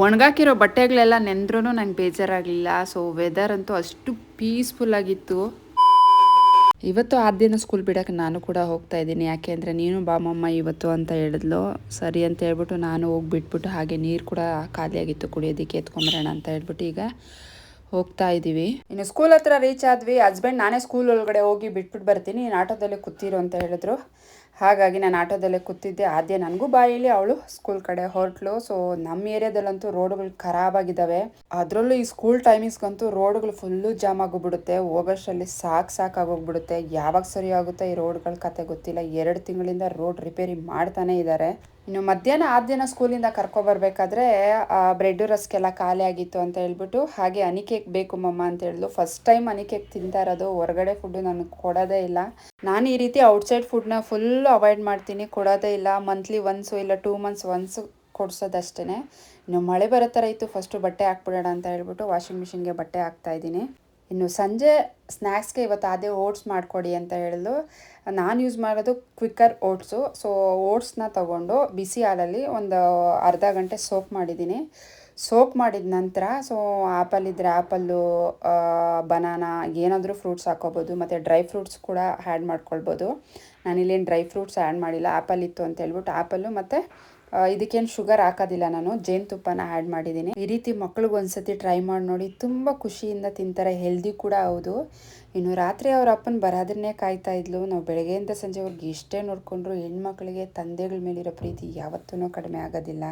ಒಣಗಾಕಿರೋ ಬಟ್ಟೆಗಳೆಲ್ಲ ನೆಂದ್ರೂ ನಂಗೆ ಬೇಜಾರಾಗಲಿಲ್ಲ. So weather ಅಂತೂ ಅಷ್ಟು ಪೀಸ್ಫುಲ್ ಆಗಿತ್ತು. ಇವತ್ತು ದಿನ ಸ್ಕೂಲ್ ಬಿಡೋಕೆ ನಾನು ಕೂಡ ಹೋಗ್ತಾ ಇದ್ದೀನಿ. ಯಾಕೆ ಅಂದರೆ ನೀನು ಬಾ ಮಮ್ಮ ಇವತ್ತು ಅಂತ ಹೇಳಿದ್ಲು. ಸರಿ ಅಂತ ಹೇಳ್ಬಿಟ್ಟು ನಾನು ಹೋಗಿ ಬಿಟ್ಬಿಟ್ಟು, ಹಾಗೆ ನೀರು ಕೂಡ ಖಾಲಿಯಾಗಿತ್ತು ಕುಡಿಯೋದಕ್ಕೆ, ಎತ್ಕೊಂಬರೋಣ ಅಂತ ಹೇಳ್ಬಿಟ್ಟು ಈಗ ಹೋಗ್ತಾ ಇದ್ದೀವಿ. ಇನ್ನು ಸ್ಕೂಲ್ ಹತ್ರ ರೀಚ್ ಆದ್ವಿ. ಹಸ್ಬೆಂಡ್ ನಾನೇ ಸ್ಕೂಲ್ ಒಳಗಡೆ ಹೋಗಿ ಬಿಟ್ಬಿಟ್ಟು ಬರ್ತೀನಿ, ನೀನು ಆಟೋದಲ್ಲೇ ಕೂತಿರು ಅಂತ ಹೇಳಿದ್ರು. ಹಾಗಾಗಿ ನಾನು ಆಟೋದಲ್ಲೇ ಕೂತಿದ್ದೆ. ಆದ್ಯ ನನಗೂ ಬಾಯಲ್ಲಿ ಅವಳು ಸ್ಕೂಲ್ ಕಡೆ ಹೊರಟ್ಲು. ಸೊ ನಮ್ಮ ಏರಿಯಾದಲ್ಲಂತೂ ರೋಡ್ಗಳು ಖರಾಬಾಗಿದ್ದಾವೆ. ಅದರಲ್ಲೂ ಈ ಸ್ಕೂಲ್ ಟೈಮಿಂಗ್ಸ್ಗಂತೂ ರೋಡ್ಗಳು ಫುಲ್ಲು ಜಾಮ್ ಆಗೋಗ್ಬಿಡುತ್ತೆ. ಹೋಗೋಷ್ಟರಲ್ಲಿ ಸಾಕಾಗೋಗ್ಬಿಡುತ್ತೆ. ಯಾವಾಗ ಸರಿ ಆಗುತ್ತೆ ಈ ರೋಡ್ಗಳ ಕತೆ ಗೊತ್ತಿಲ್ಲ. 2 ತಿಂಗಳಿಂದ ರೋಡ್ ರಿಪೇರಿ ಮಾಡ್ತಾನೆ ಇದ್ದಾರೆ. ಇನ್ನು ಮಧ್ಯಾಹ್ನ ಸ್ಕೂಲಿಂದ ಕರ್ಕೊಬರ್ಬೇಕಾದ್ರೆ ಬ್ರೆಡ್ ರಸ್ಕೆಲ್ಲ ಖಾಲಿ ಆಗಿತ್ತು ಅಂತ ಹೇಳ್ಬಿಟ್ಟು, ಹಾಗೆ ಹನಿ ಕೇಕ್ ಬೇಕು ಮಮ್ಮ ಅಂತ ಹೇಳಿದ್ಲು. ಫಸ್ಟ್ ಟೈಮ್ ಹನಿ ಕೇಕ್ ತಿಂತಾ ಇರೋದು. ಹೊರಗಡೆ ಫುಡ್ಡು ನನಗೆ ಕೊಡೋದೇ ಇಲ್ಲ. ನಾನು ಈ ರೀತಿ ಔಟ್ಸೈಡ್ ಫುಡ್ನ ಫುಲ್ಲು ಅವಾಯ್ಡ್ ಮಾಡ್ತೀನಿ, ಕೊಡೋದೇ ಇಲ್ಲ. ಮಂತ್ಲಿ ಒನ್ಸು ಇಲ್ಲ 2 ಮಂತ್ಸ್ ಒನ್ಸು ಕೊಡ್ಸೋದಷ್ಟೇ. ಇನ್ನು ಮಳೆ ಬರೋ ಥರ ಇತ್ತು, ಫಸ್ಟು ಬಟ್ಟೆ ಹಾಕ್ಬಿಡೋಣ ಅಂತ ಹೇಳ್ಬಿಟ್ಟು ವಾಷಿಂಗ್ ಮಿಷಿನ್ಗೆ ಬಟ್ಟೆ ಹಾಕ್ತಾಯಿದ್ದೀನಿ. ಇನ್ನು ಸಂಜೆ ಸ್ನ್ಯಾಕ್ಸ್ಗೆ ಇವತ್ತು ಅದೇ ಓಟ್ಸ್ ಮಾಡಿಕೊಡಿ ಅಂತ ಹೇಳಿದ್ಲು. ನಾನು ಯೂಸ್ ಮಾಡೋದು ಕ್ವಿಕ್ಕರ್ ಓಟ್ಸು. ಸೊ ಓಟ್ಸ್ನ ತೊಗೊಂಡು ಬಿಸಿ ಹಾಲಲ್ಲಿ ಒಂದು ಅರ್ಧ ಗಂಟೆ ಸೋಕ್ ಮಾಡಿದ್ದೀನಿ. ಸೋಕ್ ಮಾಡಿದ ನಂತರ ಸೊ ಆ್ಯಪಲ್ ಇದ್ದರೆ ಆ್ಯಪಲ್ಲು, ಬನಾನಾ, ಏನಾದರೂ ಫ್ರೂಟ್ಸ್ ಹಾಕ್ಕೋಬೋದು, ಮತ್ತು ಡ್ರೈ ಫ್ರೂಟ್ಸ್ ಕೂಡ ಆ್ಯಡ್ ಮಾಡ್ಕೊಳ್ಬೋದು. ನಾನಿಲ್ಲೇನು ಡ್ರೈ ಫ್ರೂಟ್ಸ್ ಆ್ಯಡ್ ಮಾಡಿಲ್ಲ. ಆ್ಯಪಲ್ ಇತ್ತು ಅಂತ ಹೇಳ್ಬಿಟ್ಟು ಆ್ಯಪಲ್ಲು ಮತ್ತು ಇದಕ್ಕೇನು ಶುಗರ್ ಹಾಕೋದಿಲ್ಲ, ನಾನು ಜೇನುತುಪ್ಪನ ಆ್ಯಡ್ ಮಾಡಿದ್ದೀನಿ. ಈ ರೀತಿ ಮಕ್ಳಿಗೆ ಒಂದ್ಸತಿ ಟ್ರೈ ಮಾಡಿ ನೋಡಿ, ತುಂಬ ಖುಷಿಯಿಂದ ತಿಂತಾರೆ, ಹೆಲ್ದಿ ಕೂಡ ಹೌದು. ಇನ್ನು ರಾತ್ರಿ ಅವ್ರ ಅಪ್ಪನ ಬರೋದನ್ನೇ ಕಾಯ್ತಾ ಇದ್ಲು. ನಾವು ಬೆಳಗ್ಗೆಯಿಂದ ಸಂಜೆವರೆಗೆ ಎಷ್ಟೇ ನೋಡಿಕೊಂಡ್ರು ಹೆಣ್ಮಕ್ಳಿಗೆ ತಂದೆಗಳ ಮೇಲಿರೋ ಪ್ರೀತಿ ಯಾವತ್ತೂ ಕಡಿಮೆ ಆಗೋದಿಲ್ಲ.